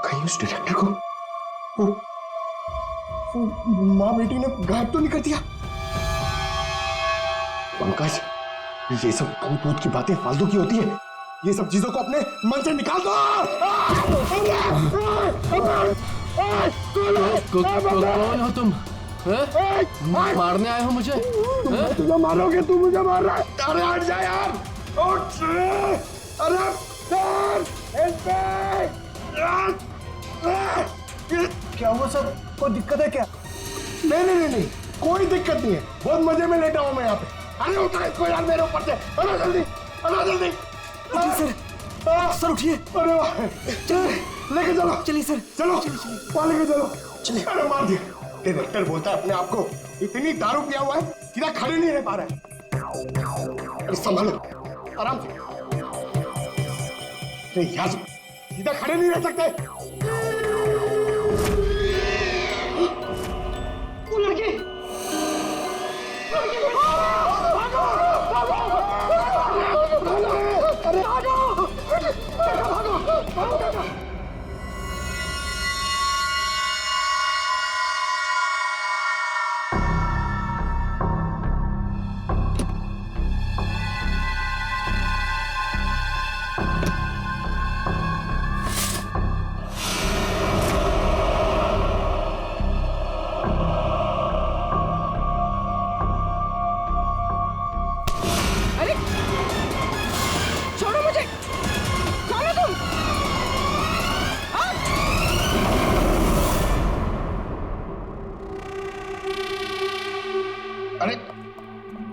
कहीं उस डायरेक्टर को वो माँ बेटी ने गायब तो नहीं कर दिया? पंकज, ये सब भूत भूत की बातें फालतू की होती है। ये सब चीजों को अपने मन से निकाल दो। कौन हो तुम? मारने आए हो मुझे? तुम तुझे मारोगे, तू मुझे मार रहा है। अरे हट जा यार, उठ। अरे सर, क्या हुआ सर? कोई दिक्कत है क्या? नहीं, कोई दिक्कत नहीं है। बहुत मजे में लेटा हूं मैं यहाँ पे। अरे उठा इसको यार मेरे ऊपर से। अरे जल्दी। सर उठिए। अरे वाह, लेके चलो। चलिए सर, चलो वहाँ लेके चलो। चलिए। अरे मार दिया। डायरेक्टर बोलता है अपने आप को इतनी दारू पिया हुआ है, सीधा खड़े नहीं रह पा रहा है। अरे संभालो, आराम से। अरे यार, सीधा खड़े नहीं रह सकते। वो लड़की, अरे भागो। अरे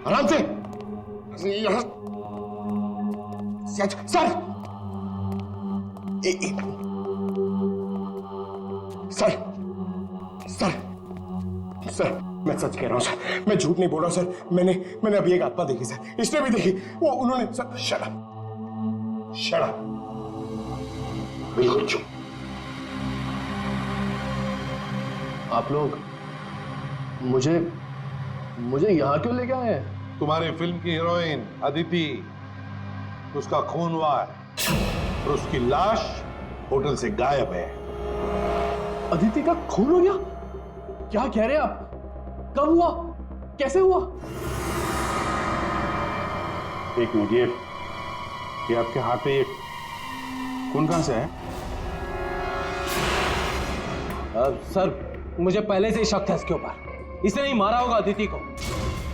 आराम से। यहाँ सर, सर मैं सच कह रहा हूँ सर, मैं झूठ नहीं बोल रहा हूँ सर। मैंने अभी एक आत्मा देखी सर, इसने भी देखी। वो उन्होंने सर, शट अप, बिल्कुल चुप। आप लोग मुझे यहाँ क्यों लेके आए हैं? तुम्हारी फिल्म की हीरोइन अदिति, उसका खून हुआ है और उसकी लाश होटल से गायब है। अदिति का खून हो गया? क्या कह रहे हैं आप? कब हुआ? कैसे हुआ? एक मिनट, ये आपके हाथ पे ये खून कहां से है? सर, मुझे पहले से ही शक था इसके ऊपर। इसने ही मारा होगा अदिति को।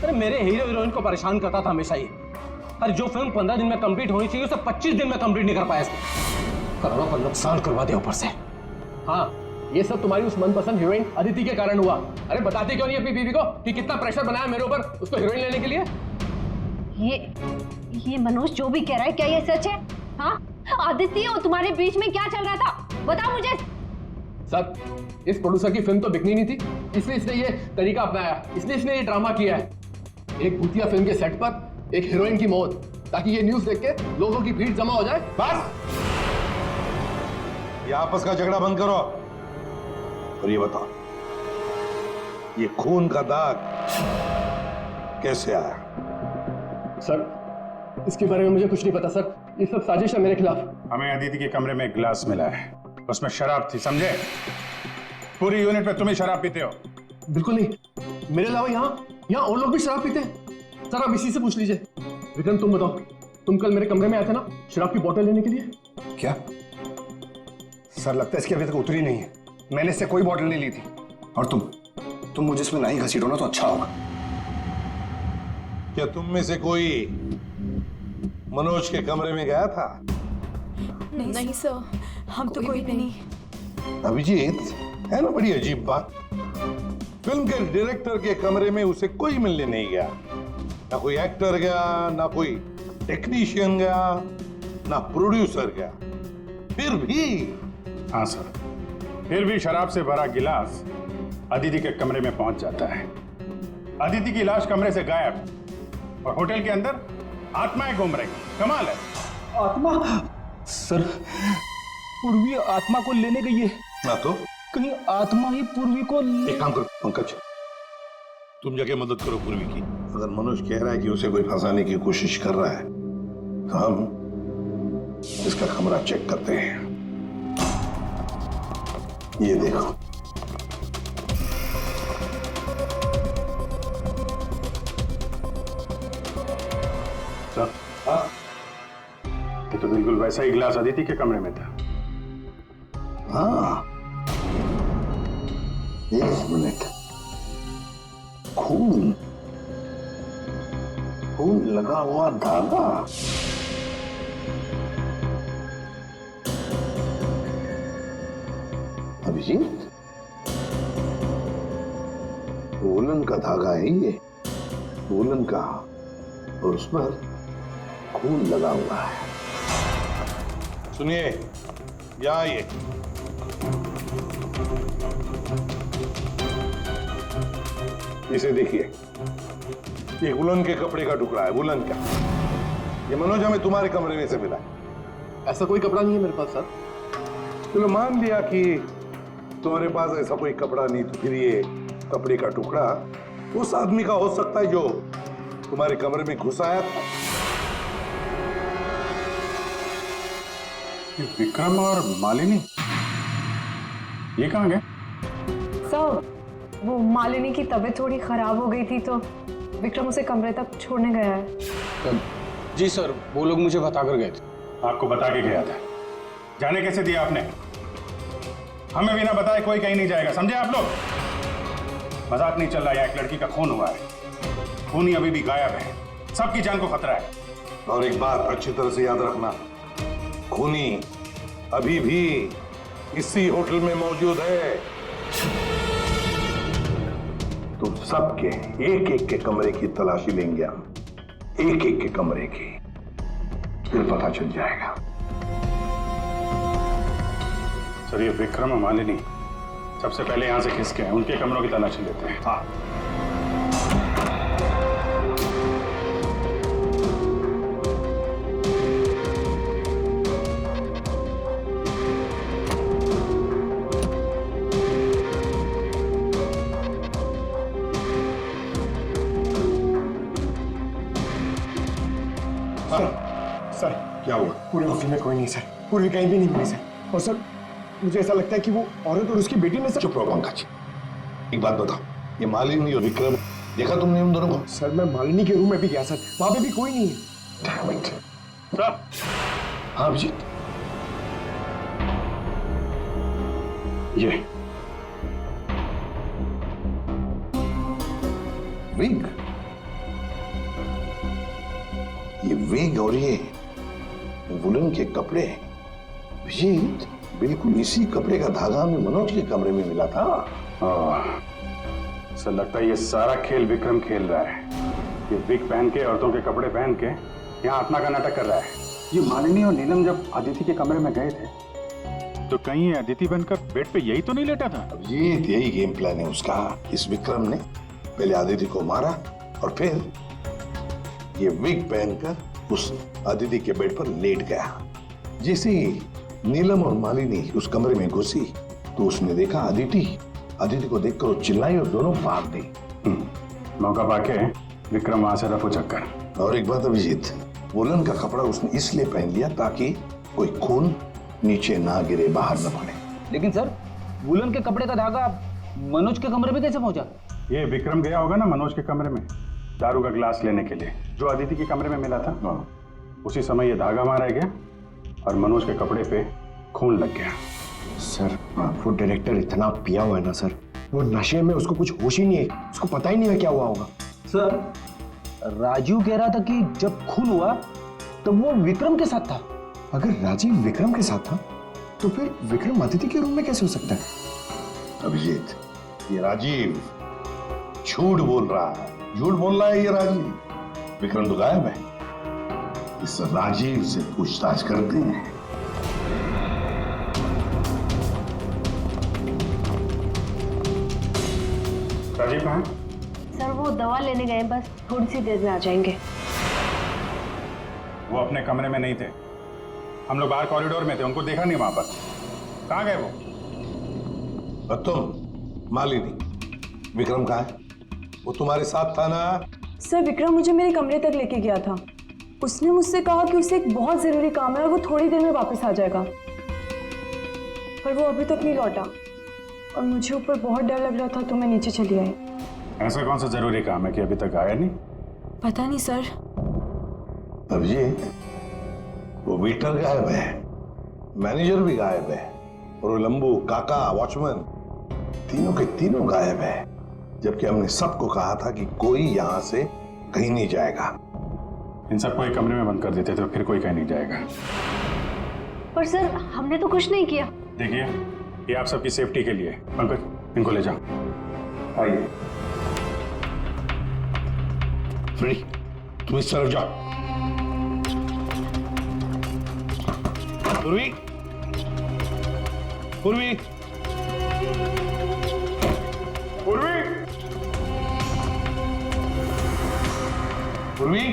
अरे मेरे हीरो हीरोइन को परेशान करता था हमेशा ये। अरे जो फिल्म 15 दिन में कंप्लीट होनी चाहिए उसे 25 दिन में कंप्लीट नहीं कर पाया इसने। करोड़ों का नुकसान करवा दिया ऊपर से। हाँ, ये सब तुम्हारी उस मनपसंद हीरोइन अदिति के कारण हुआ। अरे बताते क्यों नहीं अपनी बीवी को कि कितना प्रेशर बनाया मेरे ऊपर उसको हीरोइन लेने के लिए? ये मनोज जो भी कह रहा है, क्या ये सच है? हाँ, आदित्य और तुम्हारे बीच में क्या चल रहा था? बताओ मुझे। सर, इस प्रोड्यूसर की फिल्म तो बिकनी नहीं थी, इसलिए इसने ये तरीका अपनाया, इसलिए इसने ये ड्रामा किया है। एक भूतिया फिल्म के सेट पर एक हीरोइन की मौत, ताकि ये न्यूज़ देख के लोगों की भीड़ जमा हो जाए। बस, ये आपस का झगड़ा बंद करो और ये बताओ, ये खून का दाग कैसे आया? सर, इसके बारे में मुझे कुछ नहीं पता सर। ये सब साजिश है मेरे खिलाफ। हमें अदिति के कमरे में एक गिलास मिला है, उसमें शराब थी, समझे? पूरी यूनिट में तुम ही शराब पीते हो। बिल्कुल नहीं, मेरे अलावा यहाँ और लोग भी शराब पीते हैं। सर, आप इसी से पूछ लीजिए। विक्रम, तुम बताओ, तुम कल मेरे कमरे में आए थे ना शराब की बोतल लेने के लिए? क्या सर, लगता है इसकी अभी तक उतरी नहीं है। मैंने इससे कोई बोतल नहीं ली थी। और तुम मुझे इसमें नहीं घसीटो ना तो अच्छा होगा। क्या तुम में से कोई मनोज के कमरे में गया था? नहीं सर, हम तो कोई भी नहीं। अभिजीत, है ना बड़ी अजीब बात। फिल्म के डायरेक्टर के कमरे में उसे कोई मिलने नहीं गया, ना कोई एक्टर गया, ना कोई टेक्नीशियन गया, ना प्रोड्यूसर गया। फिर भी हाँ सर, फिर भी शराब से भरा गिलास अदिति के कमरे में पहुंच जाता है। अदिति की लाश कमरे से गायब और होटल के अंदर आत्माएं घूम रही। कमाल है। आत्मा? सर, पूर्वी आत्मा को लेने गई है। ना तो कहीं आत्मा ही पूर्वी को एक काम करो पंकज, तुम जाके मदद करो पूर्वी की। अगर मनोज कह रहा है कि उसे कोई फंसाने की कोशिश कर रहा है तो हम इसका कमरा चेक करते हैं। ये देखो, सर, ये तो बिल्कुल वैसा ही गिलास अदिति के कमरे में था। हाँ, एक मिनट, खून खून लगा हुआ धागा। अभिजीत, वुलन का धागा है ये, वुलन का, और उस पर खून लगा हुआ है। सुनिए, यहाँ आइए। इसे देखिए, ये वुलन के कपड़े का टुकड़ा है, वुलन का। ये मनोज हमें तुम्हारे कमरे में से मिला है। ऐसा कोई कपड़ा नहीं है मेरे पास सर। चलो मान लिया कि तुम्हारे पास ऐसा कोई कपड़ा नहीं, तो फिर ये कपड़े का टुकड़ा उस आदमी का हो सकता है जो तुम्हारे कमरे में घुस आया था। ये विक्रम और मालिनी ये कहाँ गए? सर, वो मालिनी की तबीयत थोड़ी खराब हो गई थी तो विक्रम उसे कमरे तक छोड़ने गया है। जी सर, वो लोग मुझे बता कर गए थे। आपको बता के गया था? जाने कैसे दिया आपने? हमें बिना बताए कोई कहीं नहीं जाएगा, समझे आप लोग? मजाक नहीं चल रहा है, एक लड़की का खून हुआ है, खूनी अभी भी गायब है, सबकी जान को खतरा है। और एक बात अच्छी तरह से याद रखना, खूनी अभी भी इसी होटल में मौजूद है। तो सबके एक एक के कमरे की तलाशी लेंगे हम, एक एक के कमरे की, फिर पता चल जाएगा। सर, ये विक्रम और मालिनी सबसे पहले यहां से खिसके हैं, उनके कमरों की तलाशी लेते हैं। हाँ, सर, क्या हुआ? पूरे ऑफिस में कोई नहीं सर, पूरी कहीं भी नहीं मिली सर। और सर, मुझे ऐसा लगता है कि वो औरत और उसकी बेटी ने सर। चुप रहो पंकज, एक बात बताओ, ये मालिनी और विक्रम देखा तुमने उन दोनों को? सर, मैं मालिनी के रूम में भी गया सर, वहां पे भी कोई नहीं है। Damn it. सर, हाँ अभिजीत, ये विग, ये विग और ये वुलन के कपड़े, अभिजीत बिल्कुल इसी कपड़े का धागा हमें मनोज के कमरे में मिला था। सर, लगता है ये सारा खेल विक्रम खेल रहा है। ये विग पहन के, औरतों के कपड़े पहन के यहाँ आत्मा का नाटक कर रहा है। ये मालिनी और नीलम जब अदिति के कमरे में गए थे तो कहीं ये अदिति बनकर बेड पे यही तो नहीं लेटा था? अभिजीत, यही गेम प्लान है उसका। इस विक्रम ने पहले अदिति को मारा और फिर ये विग पहनकर उस अदिति के बेड पर लेट गया। जैसे ही नीलम और मालिनी उस कमरे में घुसी तो उसने देखा अदिति को देखकर वो चिल्लाई और दोनों भाग दी। मौका पाके विक्रम वहां से रफू चक्कर। और एक बात अभिजीत, वुलन का कपड़ा उसने इसलिए पहन लिया ताकि कोई खून नीचे ना गिरे, बाहर न पड़े। लेकिन सर, वुलन के कपड़े का धागा मनोज के कमरे में कैसे पहुंचा? ये विक्रम गया होगा ना मनोज के कमरे में दारू का गिलास लेने के लिए, जो अदिति के कमरे में मिला था। उसी समय ये धागा मारा गया और मनोज के कपड़े पे खून लग गया। सर, वो डायरेक्टर इतना पिया हुआ है ना सर, वो नशे में उसको कुछ होश ही नहीं है, उसको पता ही नहीं है क्या हुआ होगा। सर, राजू कह रहा था कि जब खून हुआ तब वो विक्रम के साथ था। अगर राजीव विक्रम के साथ था तो फिर विक्रम अदिति के रूम में कैसे हो सकता है? अभिजीत, ये राजीव झूठ बोल रहा है, झूठ बोल रहा है ये राजीव। विक्रम तो गायब है, इस राजीव से पूछताछ करते हैं। राजीव कहाँ? सर, वो दवा लेने गए, बस थोड़ी सी देर में आ जाएंगे। वो अपने कमरे में नहीं थे, हम लोग बाहर कॉरिडोर में थे, उनको देखा नहीं वहां पर। कहाँ गए वो? और तुम मालिनी, विक्रम कहाँ है? वो तुम्हारे साथ था ना? सर, विक्रम मुझे मेरे कमरे तक लेके गया था। उसने मुझसे कहा कि उसे एक बहुत जरूरी काम है और वो थोड़ी देर में वापस आ जाएगा, पर वो अभी तक नहीं लौटा। और मुझे ऊपर बहुत डर लग रहा था तो मैं नीचे चली आई। ऐसा कौन सा जरूरी काम है कि अभी तक आया नहीं? पता नहीं सर। अभिजीत, वो वेटर गायब है, मैनेजर भी गायब है, और वो लंबू, काका, वॉचमैन, तीनों के तीनों गायब है। जबकि हमने सबको कहा था कि कोई यहां से कहीं नहीं जाएगा। इन सबको एक कमरे में बंद कर देते तो फिर कोई कहीं नहीं जाएगा। पर सर हमने तो कुछ नहीं किया। देखिए, ये आप सबकी सेफ्टी के लिए। पंकज, इनको ले जाओ। आइए। फ्री, तुम इस तरफ जाओ। पूर्वी, पूर्वी, पूर्वी, पूर्वी,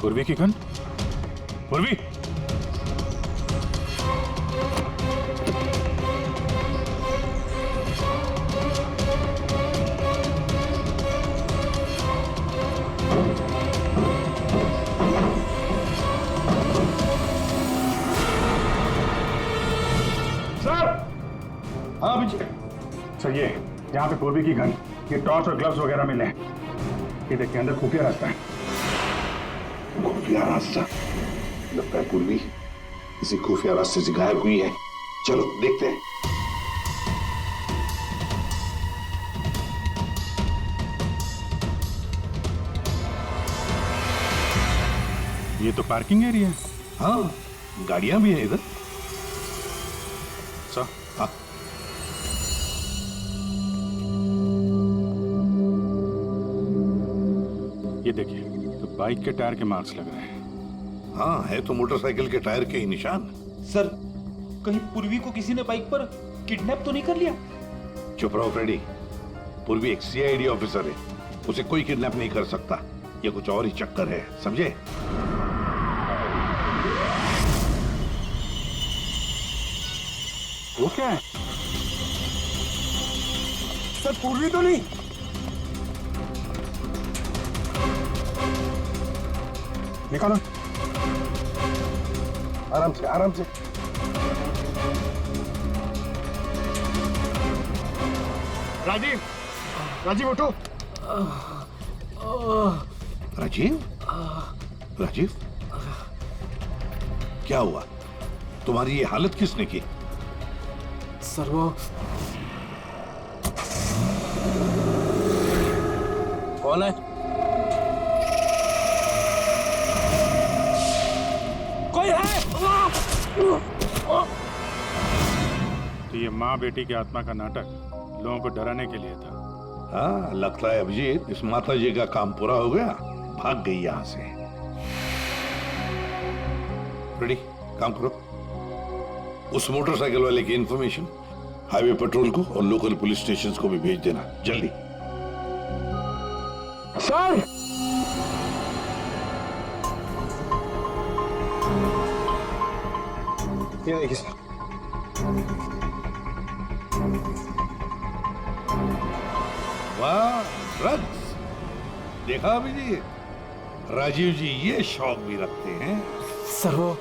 पूर्वी की गन। पूर्वी, हाँ अभिजीत। सर ये यहाँ पे पूर्वी की गन, ये टॉर्च और ग्लव्स वगैरह मिले हैं। ये देखिए, अंदर खुफिया रास्ता है। खुफिया रास्ता? लगता है पूर्वी किसी खुफिया रास्ते से गायब हुई है। चलो देखते हैं। ये तो पार्किंग एरिया है। हाँ, गाड़ियां भी है इधर। सर, हाँ, ये देखिए, तो बाइक के टायर के मार्क्स लग रहे हैं। हाँ, है तो मोटरसाइकिल के टायर के ही निशान। सर, कहीं पूर्वी को किसी ने बाइक पर किडनैप तो नहीं कर लिया? चुप रहो फ्रेडी। पूर्वी एक सीआईडी ऑफिसर है, उसे कोई किडनैप नहीं कर सकता। ये कुछ और ही चक्कर है, समझे? वो क्या है? सर पूर्वी तो नहीं? निकालो। आराम से, आराम से। राजीव, राजीव उठो। राजीव, राजीव, क्या हुआ? तुम्हारी ये हालत किसने की? सर वो कौन है? कोई है? तो ये माँ बेटी की आत्मा का नाटक लोगों को डराने के लिए था। हाँ, लगता है अभिजीत इस माता जी का काम पूरा हो गया, भाग गई यहां से। रेडी, काम करो। उस मोटरसाइकिल वाले की इंफॉर्मेशन हाईवे पेट्रोल को और लोकल पुलिस स्टेशन को भी भेज देना, जल्दी। सर, ये देखिए सर। वाह, ड्रग्स! देखा अभिजीत, राजीव जी ये शौक भी रखते हैं। सर वो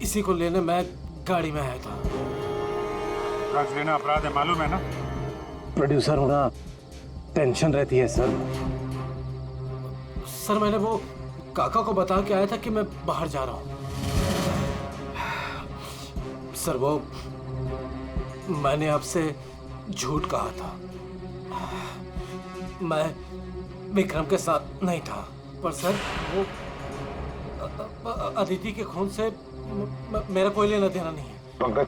इसी को लेने मैं गाड़ी में आया था। ड्रग्स लेना अपराध है, मालूम है ना? प्रोड्यूसर होना टेंशन रहती है सर। सर मैंने वो काका को बता के आया था कि मैं बाहर जा रहा हूँ। सर वो मैंने आपसे झूठ कहा था। मैं विक्रम के साथ नहीं था। पर सर वो अदिति के खून से मेरा कोई लेना देना नहीं है। पंकज,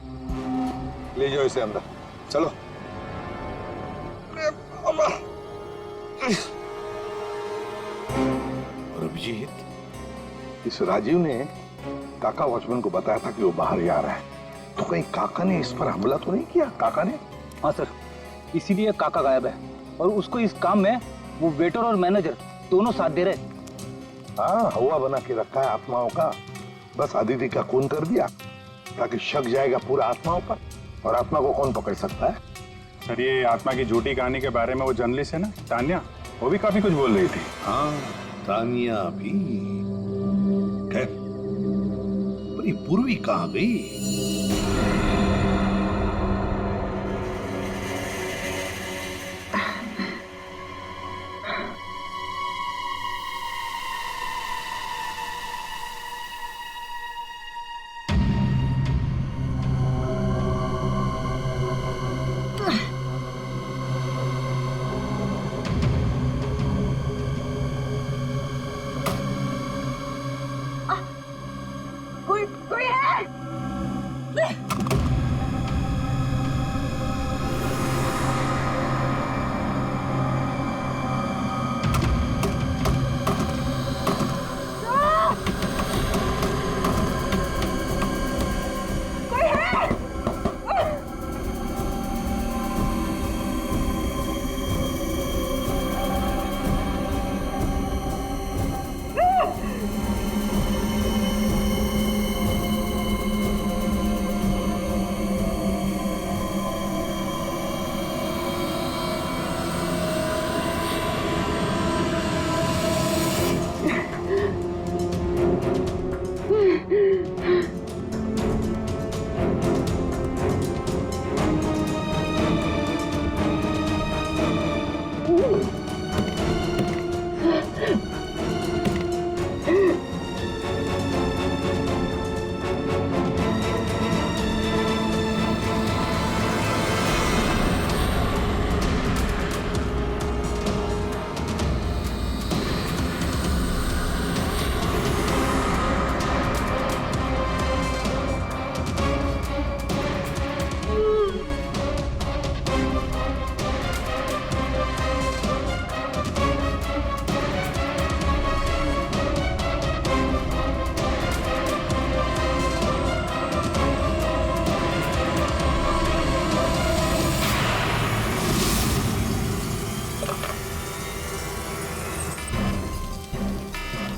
ले जाओ इसे अंदर, चलो। और अभिजीत, इस राजीव ने काका वॉचमैन को बताया था कि वो बाहर जा रहा है, तो कहीं काका ने इस पर हमला तो नहीं किया? काका ने? हाँ सर, इसीलिए काका गायब है और उसको इस काम में वो वेटर और मैनेजर दोनों साथ दे रहे। हाँ, हवा बना के रखा है आत्माओं का। बस अदिति का खून कर दिया ताकि शक जाएगा पूरा आत्माओं पर, और आत्मा को कौन पकड़ सकता है? सर ये आत्मा की झूठी कहानी के बारे में वो जर्नलिस्ट है ना तान्या, वो भी काफी कुछ बोल रही थी। हाँ तानिया भी। खैर पर ये पूर्वी कहाँ गई? कोई है?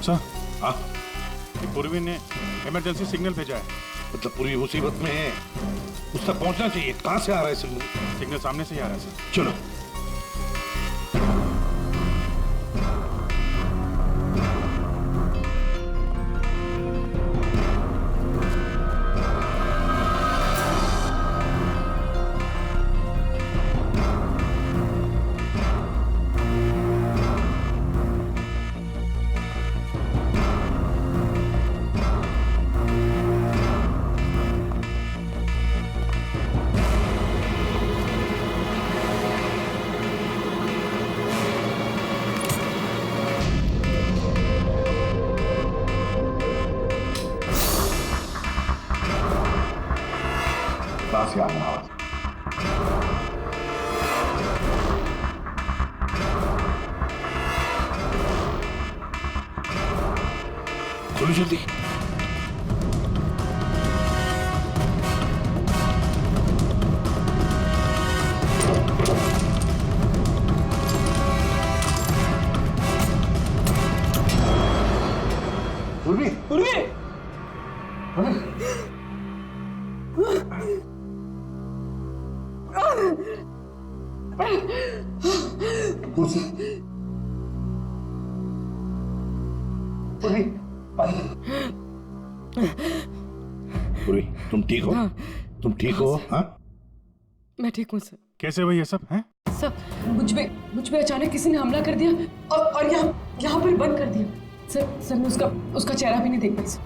सर हाँ पूर्वी ने इमरजेंसी सिग्नल भेजा है। मतलब पूरी मुसीबत में है, उस तक पहुंचना चाहिए। कहां से आ रहा है सिग्नल? सिग्नल सामने से ही आ रहा है सर। चलो। बस यार आवाज। खोलो जल्दी। पूर्वी पूर्वी कुर्सी। पूर्वी पूरी तुम ठीक हो? तुम ठीक हो? हाँ मैं ठीक हूँ सर। कैसे हुई ये सब है? सर मुझ पे अचानक किसी ने हमला कर दिया और यहाँ पर बंद कर दिया। सर मैं उसका चेहरा भी नहीं देख पाई सर।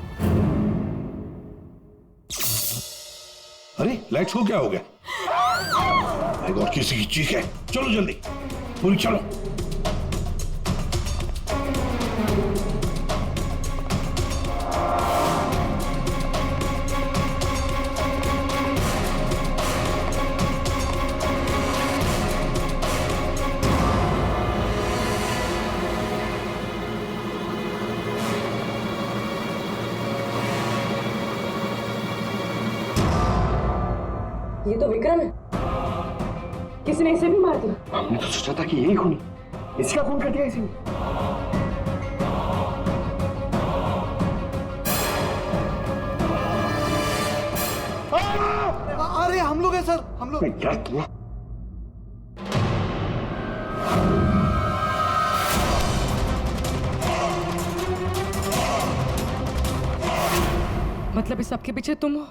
अरे लाइट्स को क्या हो गया? माय गॉड किसी की चीख है। चलो जल्दी पूरी चलो। ये तो विक्रम है। किसी ने इसे भी मार दिया। हमने तो सोचा था कि यही खूनी, इसका खून कर दिया इसी ने। अरे हम लोग हैं सर, हम लोग। क्या किया? मतलब इस सबके पीछे तुम हो?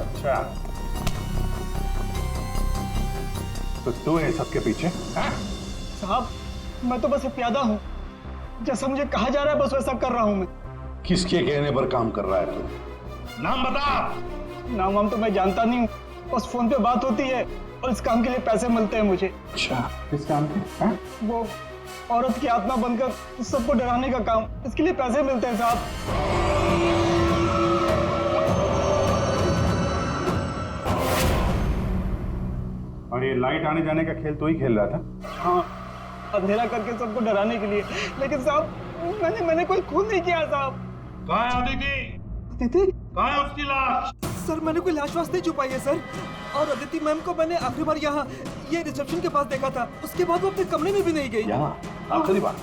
अच्छा, तो तू है सबके पीछे? साहब, मैं तो बस एक प्यादा हूँ। जैसा मुझे कहा जा रहा है बस वैसा कर रहा हूँ मैं। किसके कहने पर काम कर रहा है तू? नाम बता। नाम वाम तो मैं जानता नहीं हूँ, बस फोन पे बात होती है और इस काम के लिए पैसे मिलते हैं मुझे। अच्छा, किस काम के? वो औरत की आत्मा बनकर सबको डराने का काम, इसके लिए पैसे मिलते हैं साहब। और ये लाइट आने जाने का खेल तू ही खेल रहा था? हाँ, अंधेरा करके सबको डराने के लिए। लेकिन साहब, मैंने कोई खून नहीं किया साहब। कहाँ है अदिति? अदिति? कहाँ है उसकी लाश? सर, मैंने कोई लाश वाश नहीं छुपाई है सर। और अदिति मैम को मैंने आखिरी बार यहाँ ये रिसेप्शन के पास देखा था। उसके बाद वो अपने कमरे में भी नहीं गई। यहाँ आखिरी बार?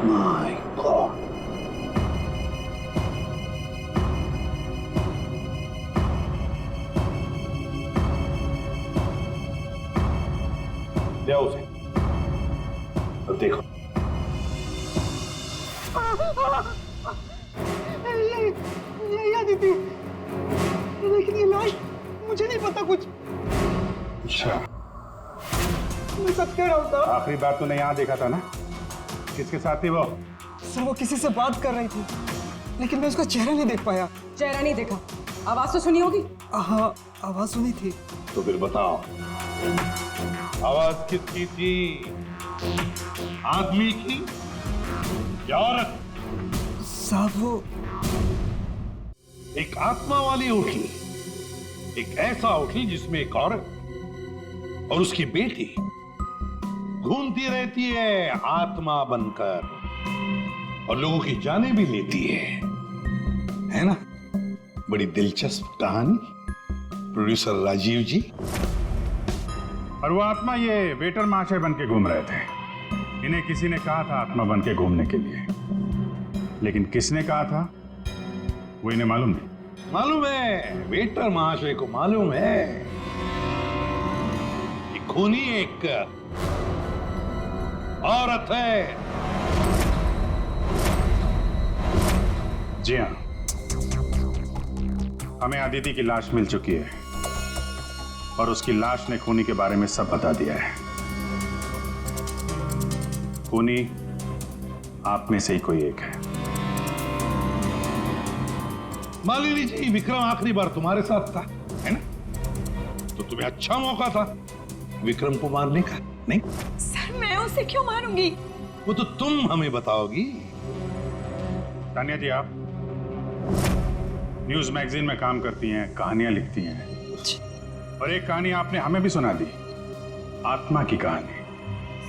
My God. ले आओ उसे। अब देखो। ये अदिति, लेकिन ये लाश मुझे नहीं पता कुछ। अच्छा, मैं सच कह रहा हूँ साहब। आखिरी बार तूने यहाँ देखा था ना? किसके साथ थी वो? सर, वो किसी से बात कर रही थी, लेकिन मैं उसका चेहरा नहीं देख पाया। चेहरा नहीं देखा, आवाज तो सुनी होगी। हाँ, आवाज सुनी थी। तो फिर बताओ, आवाज किसकी थी? आदमी की या औरत? साहब, वो एक आत्मा वाली होटल, एक ऐसा होटल जिसमें एक औरत और उसकी बेटी घूमती रहती है आत्मा बनकर और लोगों की जानें भी लेती है ना? बड़ी दिलचस्प कहानी, प्रोड्यूसर राजीव जी। और वो आत्मा ये वेटर महाशय बन के घूम रहे थे। इन्हें किसी ने कहा था आत्मा बन के घूमने के लिए, लेकिन किसने कहा था वो इन्हें मालूम नहीं। मालूम है, वेटर महाशय को मालूम है। ये खूनी एक औरत है। जी हाँ, हमें अदिति की लाश मिल चुकी है और उसकी लाश ने खूनी के बारे में सब बता दिया है। खूनी आप में से ही कोई एक है। मालिनी जी, विक्रम आखिरी बार तुम्हारे साथ था, है ना? तो तुम्हें अच्छा मौका था विक्रम को मारने का, नहीं? सर, मैं उसे क्यों मारूंगी? वो तो तुम हमें बताओगी। तानिया जी, आप न्यूज मैगजीन में काम करती हैं, कहानियां लिखती हैं, और एक कहानी आपने हमें भी सुना दी, आत्मा की कहानी।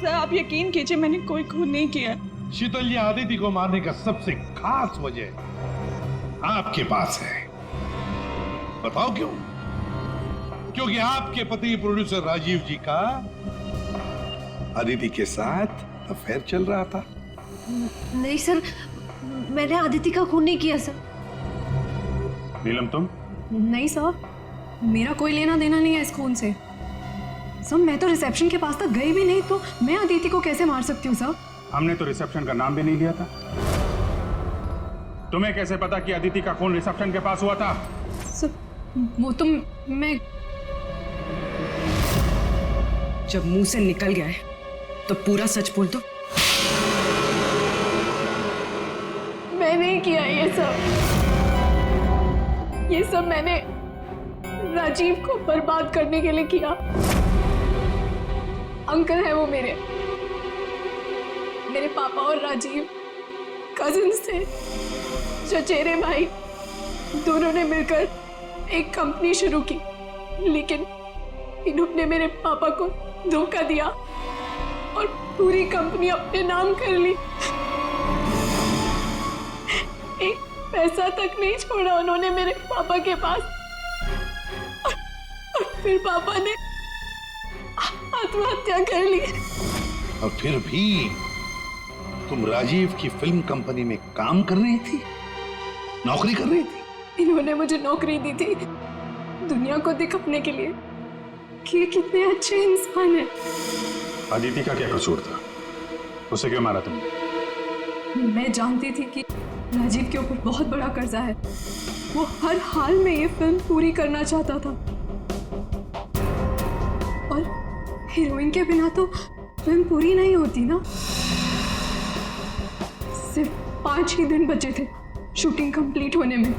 सर, आप यकीन कीजिए, मैंने कोई खून नहीं किया। शीतल जी, आदिति को मारने का सबसे खास वजह आपके पास है। बताओ क्यों? क्योंकि आपके पति प्रोड्यूसर राजीव जी का आदिति के साथ अफेयर चल रहा था। नहीं सर, मैंने आदिति का खून नहीं किया सर। नीलम, तुम? नहीं सर, मेरा कोई लेना देना नहीं है इस खून से। सर, मैं तो रिसेप्शन के पास तक गई भी नहीं, तो मैं अदिति को कैसे मार सकती हूँ सर? हमने तो रिसेप्शन का नाम भी नहीं लिया था। तुम्हें कैसे पता कि अदिति का खून रिसेप्शन के पास हुआ था? सर, वो तो मैं जब मुंह से निकल गया है तो पूरा सच बोल दो। मैं नहीं किया ये सब मैंने राजीव को बर्बाद करने के लिए किया। अंकल है वो मेरे पापा और राजीव कजिन्स थे, चचेरे भाई, दोनों ने मिलकर एक कंपनी शुरू की, लेकिन इन्होंने मेरे पापा को धोखा दिया और पूरी कंपनी अपने नाम कर ली। एक पैसा तक नहीं छोड़ा उन्होंने मेरे पापा के पास। और फिर पापा ने आत्महत्या कर ली। और फिर भी तुम राजीव की फिल्म कंपनी में काम कर रही थी, नौकरी कर रही थी। इन्होंने मुझे नौकरी दी थी दुनिया को दिखाने के लिए कि ये कितने अच्छे इंसान हैं। अदिति का क्या कसूर था? उसे क्यों मारा तुमने? मैं जानती थी कि राजीव के ऊपर बहुत बड़ा कर्जा है। वो हर हाल में ये फिल्म पूरी करना चाहता था और हीरोइन के बिना तो फिल्म पूरी नहीं होती ना। सिर्फ 5 ही दिन बचे थे शूटिंग कंप्लीट होने में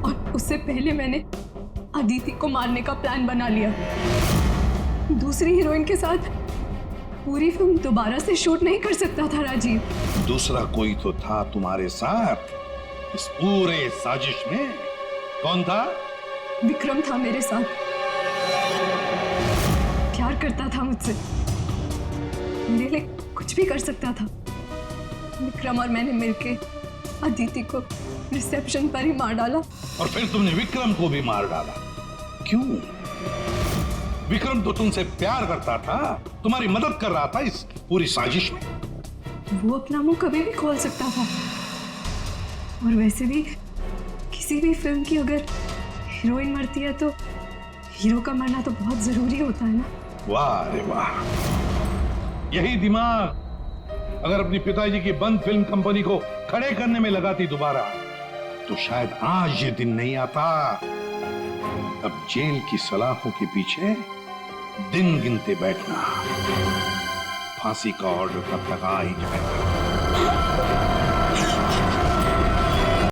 और उससे पहले मैंने अदिति को मारने का प्लान बना लिया। दूसरी हीरोइन के साथ पूरी फिल्म दोबारा से शूट नहीं कर सकता था राजीव। दूसरा कोई तो था तुम्हारे साथ इस पूरे साजिश में। कौन था? विक्रम था मेरे साथ। प्यार करता था मुझसे, मेरे लिए कुछ भी कर सकता था। विक्रम और मैंने मिलके अदिति को रिसेप्शन पर ही मार डाला। और फिर तुमने विक्रम को भी मार डाला। क्यों? विक्रम तो तुमसे प्यार करता था, तुम्हारी मदद कर रहा था इस पूरी साजिश में। वो अपना मुंह कभी भी खोल सकता था। और वैसे भी किसी भी फिल्म की अगर हीरोइन मरती है तो हीरो का मरना तो बहुत जरूरी होता है ना। वाह रे वाह, यही दिमाग अगर अपनी पिताजी की बंद फिल्म कंपनी को खड़े करने में लगाती दोबारा, तो शायद आज ये दिन नहीं आता। अब जेल की सलाखों के पीछे दिन गिनते बैठना। फांसी का ऑर्डर तब तक आ ही जाएगा।